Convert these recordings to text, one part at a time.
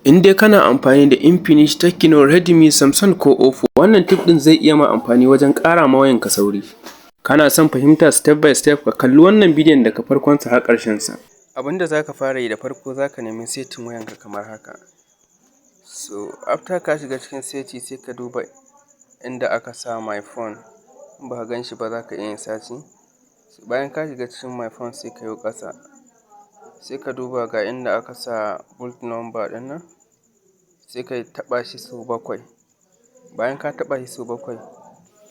In dai kana amfani da Infinix, Tecno, Redmi, Samsung ko Oppo, wannan tip ɗin zai iya ma amfani wajen ƙara ma wayanka sauri. Kana son fahimta step by step, ka kalli wannan bidiyon daga farkonsa har ƙarshensa. Abin da za ka fara yi da farko, za ka nemi setting wayanka kamar haka. So after ka shiga cikin setting, sai ka duba inda aka sa my phone. In ba ka gan shi ba, za ka iya yin searching. Bayan ka shiga cikin my phone, sai ka yo ƙasa. Sai ka duba ga inda aka sa boot number ɗin nan, sai ka taɓa shi sau 7. Bayan ka taɓa shi sau 7,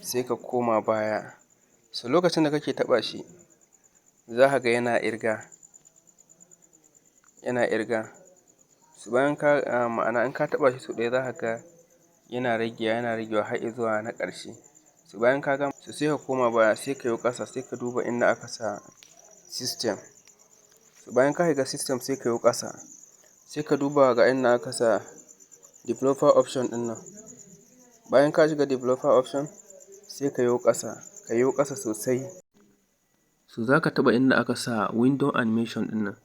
sai ka koma baya. So lokacin da kake taɓa shi, za ka ga yana irga. So bayan ka ma'ana in ka taɓa shi sau ɗaya, za ka ga yana ragewa har izuwa na ƙarshe. So bayan ka gama, so sai ka koma baya, sai ka yo ƙasa, sai ka duba inda aka sa system. So bayan ka shiga system, sai ka yo ƙasa, sai ka duba ga inda aka sa developer option ɗin nan. Bayan ka shiga developer option, sai ka yo ƙasa sosai. So za ka taɓa inda aka sa window animation ɗin nan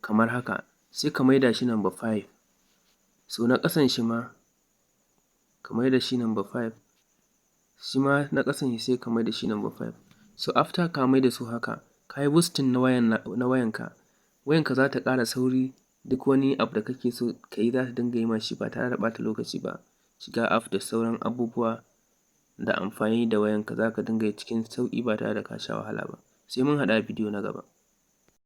kamar haka, sai ka maida shi number 5. So na ƙasan shi ma ka maida shi number 5. Shi ma na ƙasan shi sai ka maida shi number 5. So after ka maida su haka, ka yi boosting na wayanka. Wayanka za ta ƙara sauri. Duk wani abu da kake so ka yi, za ta dinga yi ma shi ba tare da ɓata lokaci ba. Shiga app da sauran abubuwa da amfani da wayanka za ka dinga yi cikin sauƙi ba tare da ka sha wahala ba. Sai mun haɗu a bidiyo na gaba.